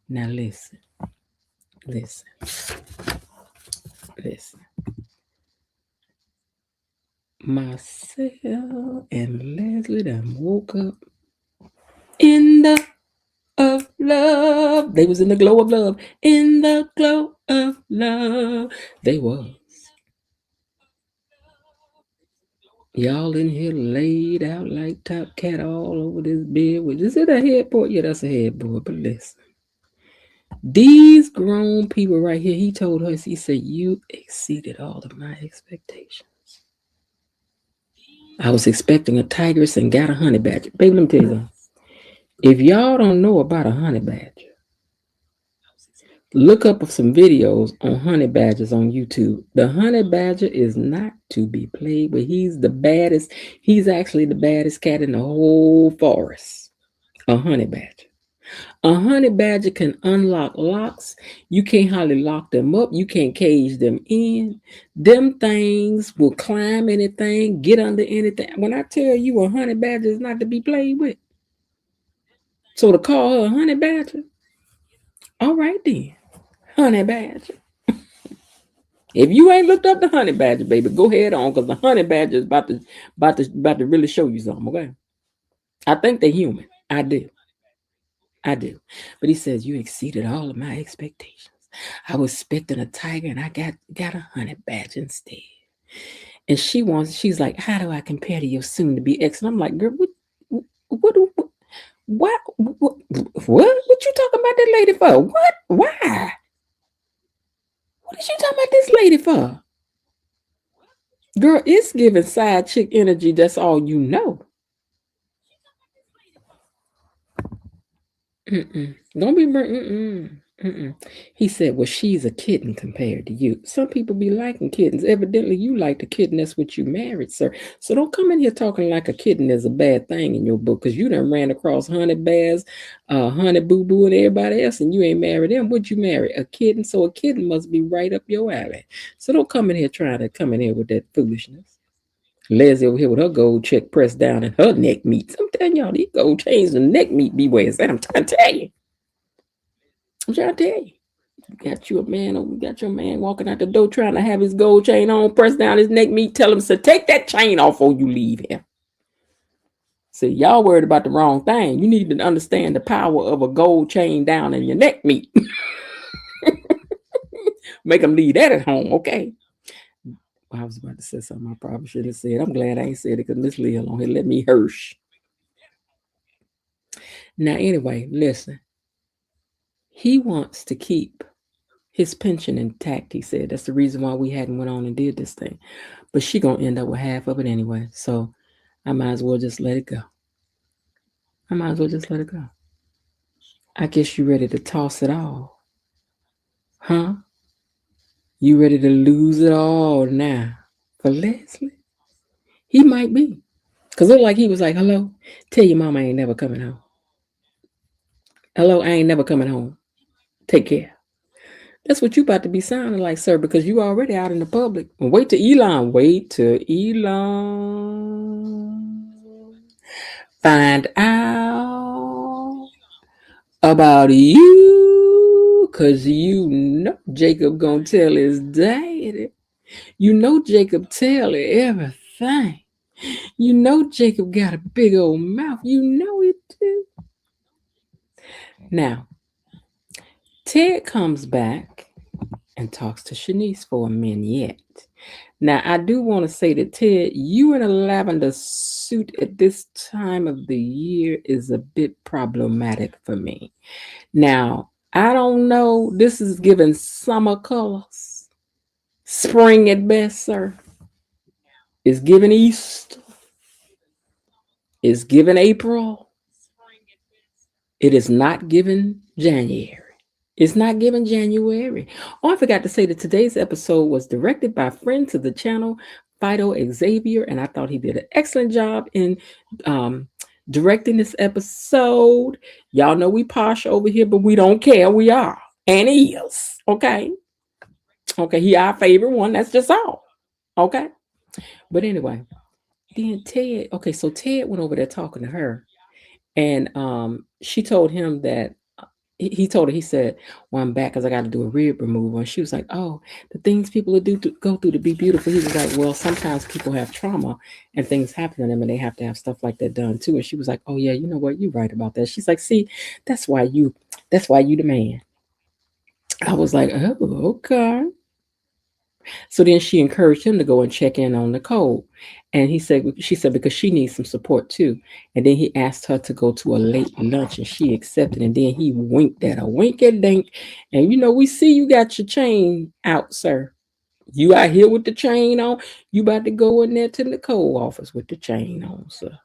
Now listen. Marcel and Leslie done woke up in the of love. They was in the glow of love. In the glow of love. They was. Y'all in here laid out like Top Cat all over this bed. Is it a headboard? Yeah, that's a headboard. But listen. These grown people right here, he told us, he said, you exceeded all of my expectations. I was expecting a tigress and got a honey badger. Baby, let me tell you something. If y'all don't know about a honey badger, look up some videos on honey badgers on YouTube. The honey badger is not to be played with. He's the baddest. He's actually the baddest cat in the whole forest. A honey badger. A honey badger can unlock locks. You can't hardly lock them up. You can't cage them in. Them things will climb anything, get under anything. When I tell you a honey badger is not to be played with. So to call her a honey badger, all right then, honey badger. If you ain't looked up the honey badger, baby, go ahead on, because the honey badger is about to really show you something, okay? I think they're human. I do. But he says, you exceeded all of my expectations. I was expecting a tiger and I got a honey badger instead. And she's like, how do I compare to your soon to be ex? And I'm like, girl, what you talking about that lady for? What? Why? What is you talking about this lady for? Girl, it's giving side chick energy. That's all you know. Don't be He said, well, she's a kitten compared to you. Some people be liking kittens. Evidently, you like the kitten. That's what you married, sir. So don't come in here talking like a kitten is a bad thing in your book, because you done ran across honey bears, honey boo-boo, and everybody else, and you ain't married them. Would you marry a kitten? So a kitten must be right up your alley. So don't come in here trying to come in here with that foolishness. Leslie over here with her gold check pressed down and her neck meats. I'm telling y'all, these gold chains and neck meat be where it's at. I'm trying to tell you. You got your man walking out the door trying to have his gold chain on, press down his neck meat, tell him, so take that chain off before you leave here. See, y'all worried about the wrong thing. You need to understand the power of a gold chain down in your neck meat. Make them leave that at home, okay? Well, I was about to say something I probably should have said. I'm glad I ain't said it because Miss Lee alone here let me hirsch. Now, anyway, listen. He wants to keep his pension intact, he said. That's the reason why we hadn't went on and did this thing. But she gonna end up with half of it anyway. So I might as well just let it go. I guess you ready to toss it all. Huh? You ready to lose it all now for Leslie? He might be. Because look like he was like, hello, tell your mama I ain't never coming home. Hello, I ain't never coming home. Take care. That's what you about to be sounding like, sir, because you already out in the public. Wait till Elon find out about you, because you know Jacob gonna tell his daddy. You know Jacob tell everything. You know Jacob got a big old mouth. You know it too. Now, Ted comes back and talks to Shanice for a minute. Now, I do want to say that, Ted, you in a lavender suit at this time of the year is a bit problematic for me. Now, I don't know. This is giving summer colors. Spring at best, sir. It's giving Easter. It's giving April. It is not giving January. It's not giving January. Oh, I forgot to say that today's episode was directed by friend to the channel, Fido Xavier, and I thought he did an excellent job in directing this episode. Y'all know we posh over here, but we don't care. We are. And he is. Okay. Okay, he our favorite one. That's just all. Okay. But anyway, then Ted, okay, so Ted went over there talking to her, and she told him that he told her, he said, well, I'm back because I got to do a rib removal. And she was like, oh, the things people do to go through to be beautiful. He was like, well, sometimes people have trauma and things happen to them and they have to have stuff like that done too. And she was like, oh yeah, you know what? You're right about that. She's like, see, that's why you the man. I was like, oh, okay. So then she encouraged him to go and check in on Nicole. And she said, because she needs some support too. And then he asked her to go to a late lunch and she accepted. And then he winked at her, wink and dink. And you know, we see you got your chain out, sir. You out here with the chain on. You about to go in there to Nicole office with the chain on, sir.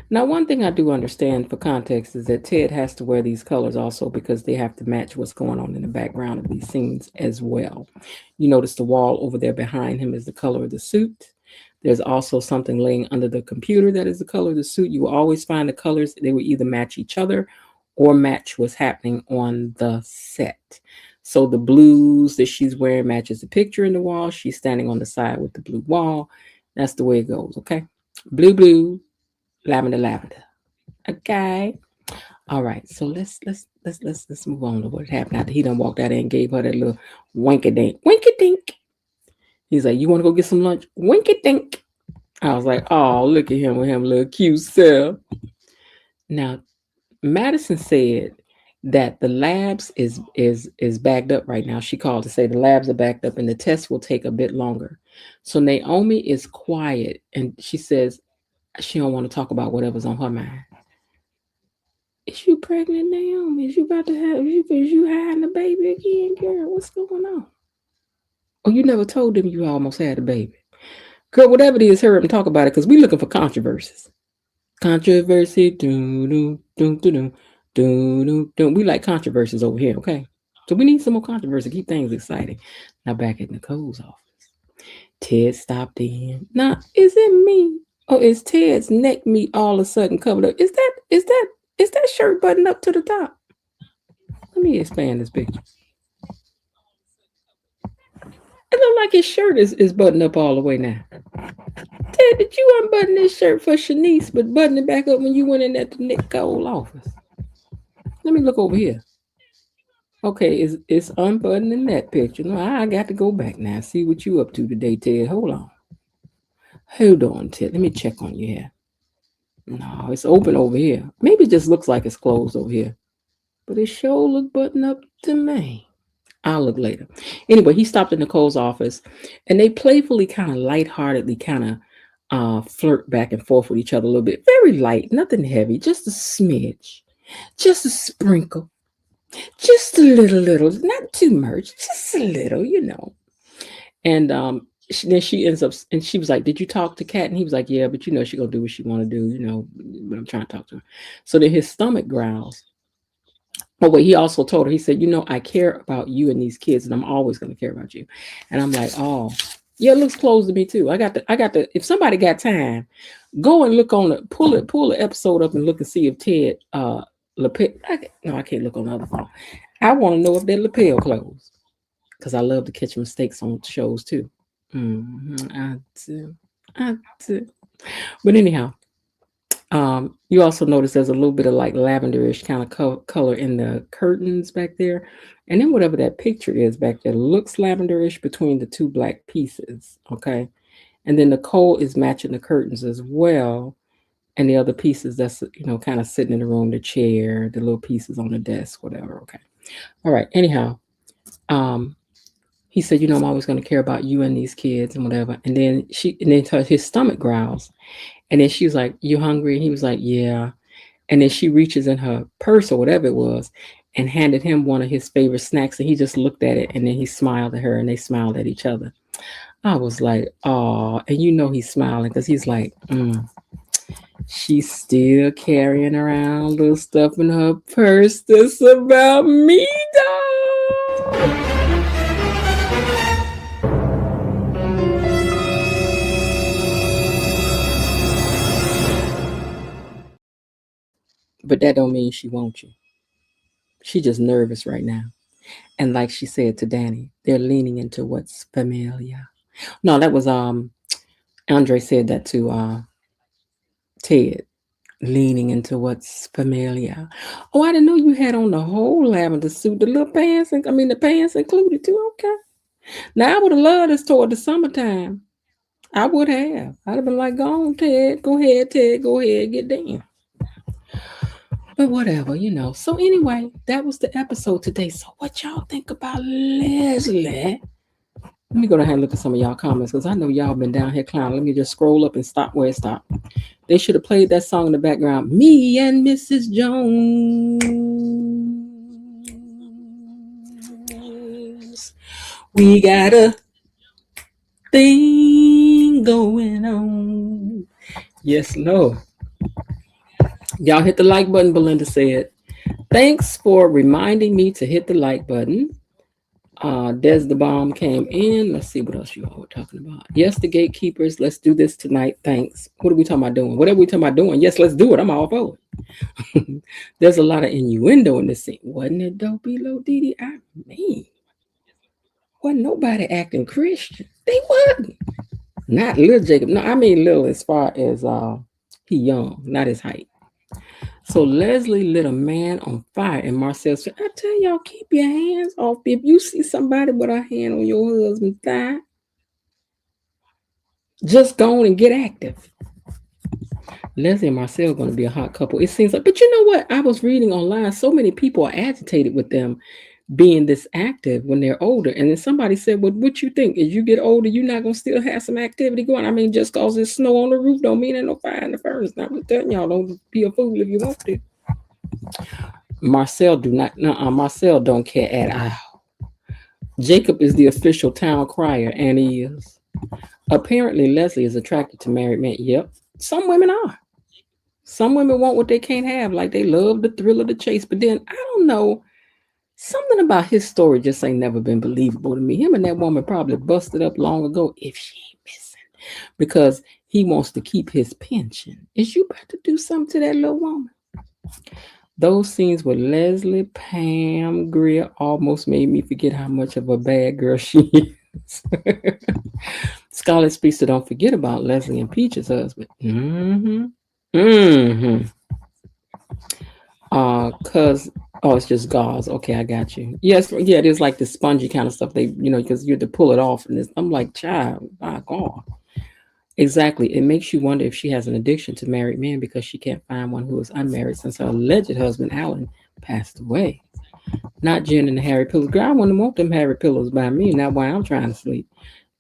Now, one thing I do understand for context is that Ted has to wear these colors also because they have to match what's going on in the background of these scenes as well. You notice the wall over there behind him is the color of the suit. There's also something laying under the computer that is the color of the suit. You will always find the colors. They will either match each other or match what's happening on the set. So the blues that she's wearing matches the picture in the wall. She's standing on the side with the blue wall. That's the way it goes, okay? Blue, lavender. Okay. All right. So let's move on to what happened after he done walked out and gave her that little winky dink. He's like, you want to go get some lunch? Winky dink. I was like, oh, look at him with him little cute self. Now, Madison said that the labs is backed up right now. She called to say the labs are backed up and the test will take a bit longer. So Naomi is quiet and she says she don't want to talk about whatever's on her mind. Is you pregnant, Naomi? Is you about to have? Is you having a baby again, girl? What's going on? Oh, you never told them you almost had a baby, girl. Whatever it is, hurry up and talk about it because we looking for controversies. Controversy, do. We like controversies over here, okay? So we need some more controversy. Keep things exciting. Now back at Nicole's office, Ted stopped in. Now, is it me? Oh, is Ted's neck meat all of a sudden covered up? Is that shirt buttoned up to the top? Let me expand this picture. It looks like his shirt is buttoned up all the way now. Ted, did you unbutton this shirt for Shanice, but button it back up when you went in at the Nicole office? Let me look over here. Okay, it's unbuttoned in that picture. No, I got to go back now. See what you up to today, Ted. Hold on, Ted. Let me check on you here. No, it's open over here. Maybe it just looks like it's closed over here. but it sure look button up to me. I'll look later. Anyway, he stopped at Nicole's office, and they playfully, kind of lightheartedly, kind of flirt back and forth with each other a little bit. Very light, nothing heavy, just a smidge, just a sprinkle, just a little, not too much, just a little, And then she ends up, and she was like, "Did you talk to Kat?" And he was like, "Yeah, but she gonna do what she want to do, But I'm trying to talk to her." So then his stomach growls. But what he also told her, he said, "I care about you and these kids, and I'm always going to care about you." And I'm like, "Oh, yeah, it looks close to me too. I got the. If somebody got time, go and look on pull the episode up and look and see if Ted lapel. I can't look on the other phone. I want to know if that lapel closed, because I love to catch mistakes on shows too. I do. But anyhow. You also notice there's a little bit of like lavenderish kind of color in the curtains back there. And then whatever that picture is back there looks lavenderish between the two black pieces. Okay. And then Nicole is matching the curtains as well. And the other pieces that's, kind of sitting in the room, the chair, the little pieces on the desk, whatever. Okay. All right. Anyhow, he said, I'm always going to care about you and these kids and whatever. And then his stomach growls. And then she was like, "You hungry?" And he was like, "Yeah." And then she reaches in her purse or whatever it was and handed him one of his favorite snacks. And he just looked at it and then he smiled at her and they smiled at each other. I was like, "Oh," and he's smiling because he's like, she's still carrying around little stuff in her purse that's about me, dog. But that don't mean she wants you. She's just nervous right now. And like she said to Danny, they're leaning into what's familiar. No, that was Andre said that to Ted. Leaning into what's familiar. Oh, I didn't know you had on the whole lavender suit, the little pants, the pants included too. Okay. Now I would have loved this toward the summertime. I would have. I'd have been like, "Go on, Ted. Go ahead, Ted. Go ahead, get down." But whatever, So anyway, that was the episode today. So what y'all think about Leslie? Let me go ahead and look at some of y'all comments because I know y'all been down here clowning. Let me just scroll up and stop where it stopped. They should have played that song in the background. Me and Mrs. Jones. We got a thing going on. Yes, Lord. Y'all hit the like button, Belinda said. Thanks for reminding me to hit the like button. Des the Bomb came in. Let's see what else you all were talking about. Yes, the gatekeepers. Let's do this tonight. Thanks. What are we talking about doing? Whatever we talking about doing. Yes, let's do it. I'm all for it. There's a lot of innuendo in this scene. Wasn't it dopey, Lil Didi? I mean, wasn't nobody acting Christian. They wasn't. Not Lil Jacob. No, I mean Lil as far as he young, not his height. So Leslie lit a man on fire, and Marcel said, "I tell y'all, keep your hands off. If you see somebody with a hand on your husband's thigh, just go on and get active." Leslie and Marcel are going to be a hot couple. It seems like, but you know what? I was reading online, so many people are agitated with them being this active when they're older. And then somebody said, "Well, what you think? As you get older, you're not going to still have some activity going? I mean, just because there's snow on the roof don't mean there's no fire in the furnace." Now, I'm telling y'all, don't be a fool if you want to. Marcel Marcel don't care at all. Jacob is the official town crier, and he is. Apparently, Leslie is attracted to married men. Yep. Some women are. Some women want what they can't have, like they love the thrill of the chase. But then, I don't know, something about his story just ain't never been believable to me. Him and that woman probably busted up long ago if she ain't missing, because he wants to keep his pension. Is you about to do something to that little woman? Those scenes with Leslie Pam Grier almost made me forget how much of a bad girl she is. Scarlet speaks to don't forget about Leslie and Peach's husband. It's just gauze. Okay, I got you. Yes, yeah, it is like the spongy kind of stuff. They, because you have to pull it off. And I'm like, child, my God. Exactly. It makes you wonder if she has an addiction to married men because she can't find one who is unmarried since her alleged husband, Alan, passed away. Not Jen and the Harry Pillows. Girl, I wouldn't want them Harry Pillows by me, not while I'm trying to sleep.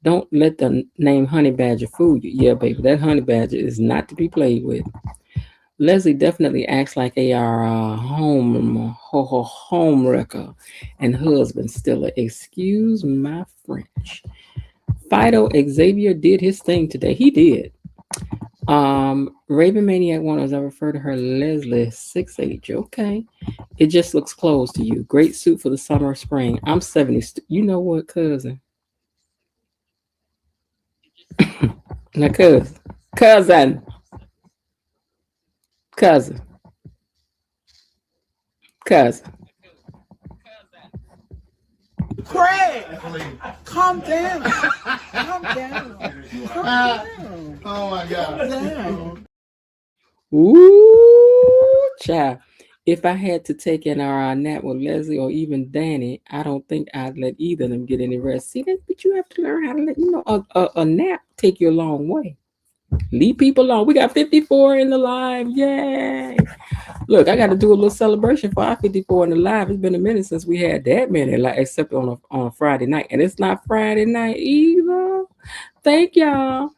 Don't let the name Honey Badger fool you. Yeah, baby, that Honey Badger is not to be played with. Leslie definitely acts like they are home wrecker and husband stiller. Excuse my French. Fido Xavier did his thing today. He did. Raven Maniac one, as I refer to her, Leslie 6H. Okay. It just looks closed to you. Great suit for the summer or spring. I'm 70. You know what, cousin? Now, cousin, cousin, cousin. Craig, calm down. Calm down. Calm down. Oh my God. Calm down. Ooh, child. If I had to take an nap with Leslie or even Danny, I don't think I'd let either of them get any rest. See that? But you have to learn how to let a nap take you a long way. Leave people alone. We got 54 in the live. Yay! Look, I got to do a little celebration for our 54 in the live. It's been a minute since we had that many, like except on a Friday night, and it's not Friday night either. Thank y'all.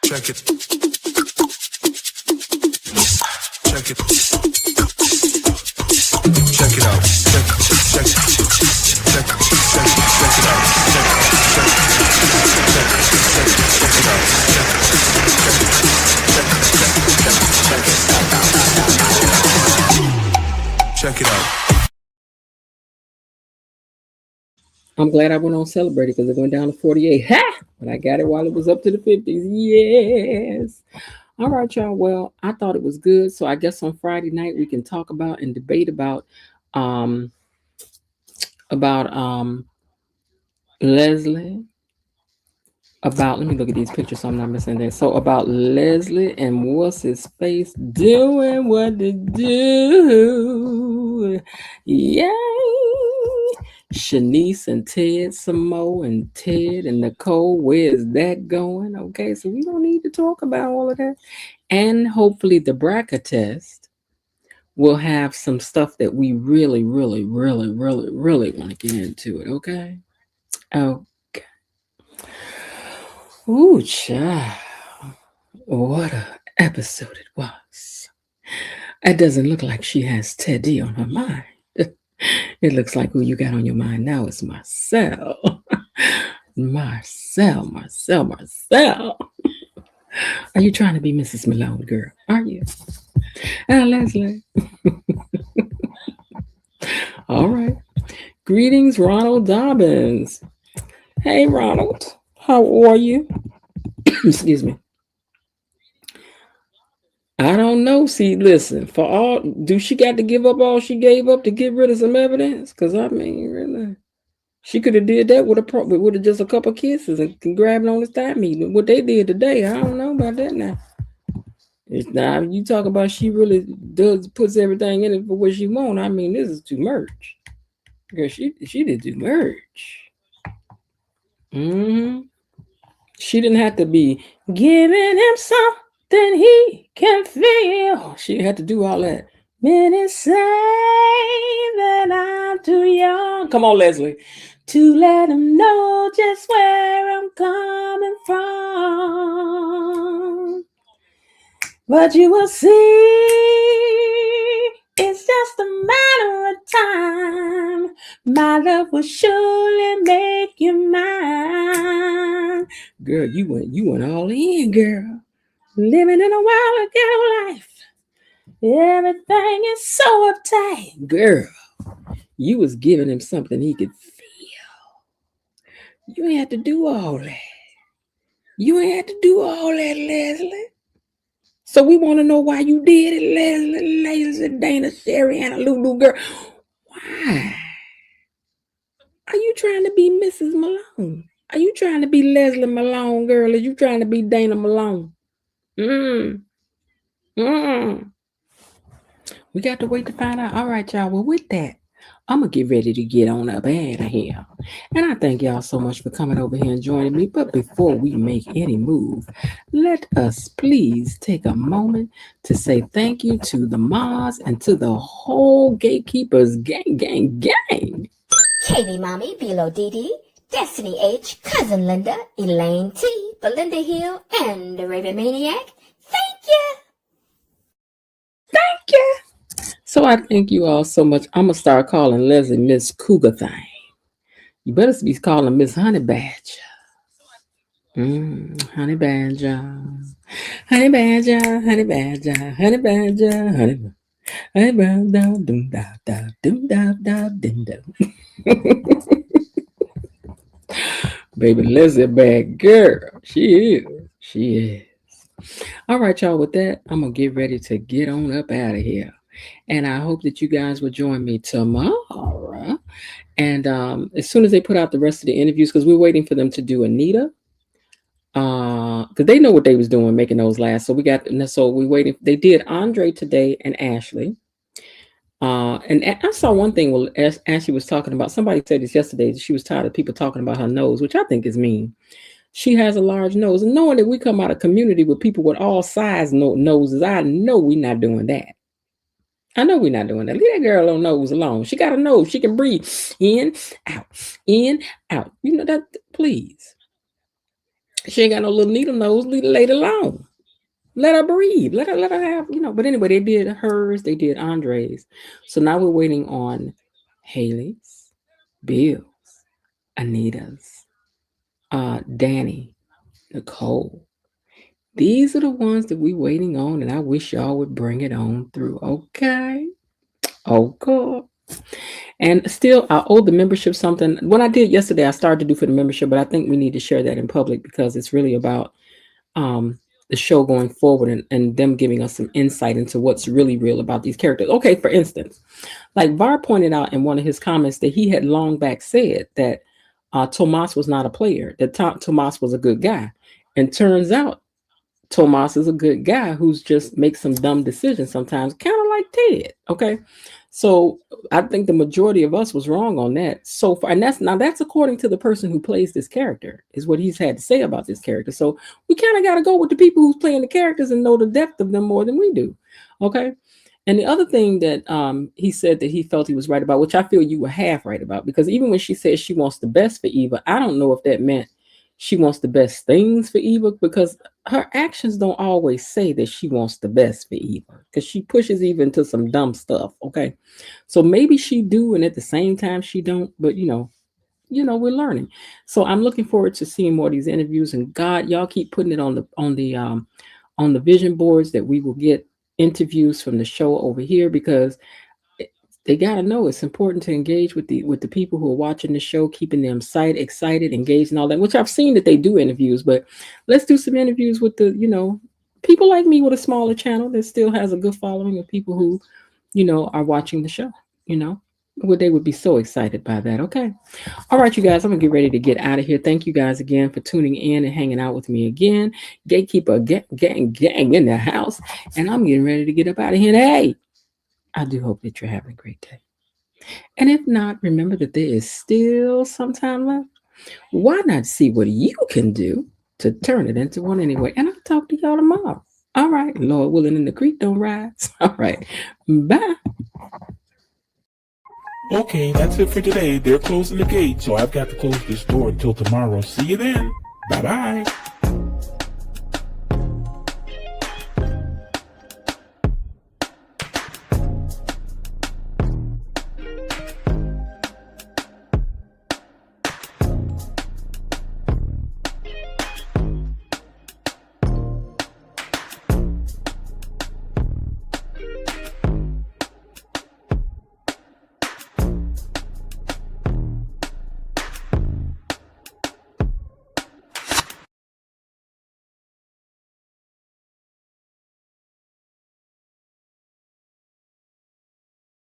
Check it. Check it. Check it out. Check it out. Check it out. I'm glad I went on celebrating because it went down to 48. Ha! But I got it while it was up to the 50s. Yes. All right, y'all. Well, I thought it was good. So I guess on Friday night we can talk about and debate about Leslie. Let me look at these pictures so I'm not missing that. So about Leslie and what's his face doing what they do. Yay! Shanice and Ted, Samo and Ted and Nicole, where is that going? Okay, so we don't need to talk about all of that. And hopefully the BRCA test will have some stuff that we really, really, really, really, really want to get into it, okay? Okay. Ooh, child. What a episode it was. It doesn't look like she has Teddy on her mind. It looks like who you got on your mind now is Marcel. Marcel. Are you trying to be Mrs. Malone, girl? Are you? Leslie. All right. Greetings, Ronald Dobbins. Hey, Ronald. How are you? Excuse me. I don't know. See, listen, do she got to give up all she gave up to get rid of some evidence? Because I mean, really, she could have did that with just a couple kisses and grabbing on his thigh meat. What they did today, I don't know about that now. It's now you talk about she really puts everything in it for what she want. I mean, this is too much. Girl, she did too much. She didn't have to be giving him something he can feel. She had to do all that. Many say that I'm too young. Come on, Leslie. To let him know just where I'm coming from. But you will see, it's just a matter of time. My love will surely make you mine. Girl, you went all in, girl. Living in a wild ghetto life. Everything is so uptight. Girl, you was giving him something he could feel. You ain't had to do all that. Leslie. So we want to know why you did it, Leslie, Dana, Sherry, and a Lulu girl. Why? Are you trying to be Mrs. Malone? Are you trying to be Leslie Malone, girl? Are you trying to be Dana Malone? We got to wait to find out. All right, y'all. Well, with that, I'm going to get ready to get on up out of here. And I thank y'all so much for coming over here and joining me. But before we make any move, let us please take a moment to say thank you to the Mars and to the whole Gatekeepers gang. Katie Mommy, Bilo Dee, Destiny H, Cousin Linda, Elaine T, Belinda Hill, and the Raven Maniac. Thank you! Thank you. So I thank you all so much. I'm going to start calling Leslie Miss Cougar Thing. You better be calling Miss Honey Badger. Honey Badger. Honey Badger, Honey Badger, Honey Badger, Honey Badger, doom da da doom da da doom da. Baby Leslie, a bad girl. She is. All right, y'all. With that, I'm gonna get ready to get on up out of here, and I hope that you guys will join me tomorrow. And as soon as they put out the rest of the interviews, because we're waiting for them to do Anita, because they know what they was doing making those last. So we're waiting. They did Andre today and Ashley. And I saw one thing while Ashley was talking about, somebody said this yesterday, that she was tired of people talking about her nose, which I think is mean. She has a large nose, and knowing that we come out of community with people with all size noses, I know we're not doing that. I know we're not doing that. Leave that girl on nose alone. She got a nose. She can breathe in, out. You know that, please. She ain't got no little needle nose. Leave her lay alone. Let her breathe. Let her have, But anyway, they did hers. They did Andre's. So now we're waiting on Haley's, Bill's, Anita's, Danny, Nicole. These are the ones that we're waiting on, and I wish y'all would bring it on through. Okay. Oh, God. And still, I owe the membership something. When I did yesterday, I started to do for the membership, but I think we need to share that in public because it's really about the show going forward and them giving us some insight into what's really real about these characters. Okay, for instance, like Var pointed out in one of his comments that he had long back said that Tomas was not a player, that Tomas was a good guy. And turns out Tomas is a good guy who's just makes some dumb decisions sometimes, kind of like Ted. Okay. So I think the majority of us was wrong on that so far. And that's according to the person who plays this character, is what he's had to say about this character. So we kind of got to go with the people who's playing the characters and know the depth of them more than we do. Okay. And the other thing that he said that he felt he was right about, which I feel you were half right about, because even when she says she wants the best for Eva, I don't know if that meant she wants the best things for Eva, because her actions don't always say that she wants the best for Eva, because she pushes Eva into some dumb stuff. Okay. So maybe she do, and at the same time she don't, but we're learning. So I'm looking forward to seeing more of these interviews, and God, y'all keep putting it on the vision boards that we will get interviews from the show over here, because they got to know it's important to engage with the people who are watching the show, keeping them excited, engaged, and all that, which I've seen that they do interviews, but let's do some interviews with the, people like me with a smaller channel that still has a good following of people who, are watching the show, they would be so excited by that. Okay. All right, you guys, I'm going to get ready to get out of here. Thank you guys again for tuning in and hanging out with me again. Gatekeeper gang in the house. And I'm getting ready to get up out of here. Hey, I do hope that you're having a great day. And if not, remember that there is still some time left. Why not see what you can do to turn it into one anyway? And I'll talk to y'all tomorrow. All right. Lord willing, and the creek don't rise. All right. Bye. Okay, that's it for today. They're closing the gate, so I've got to close this door until tomorrow. See you then. Bye-bye.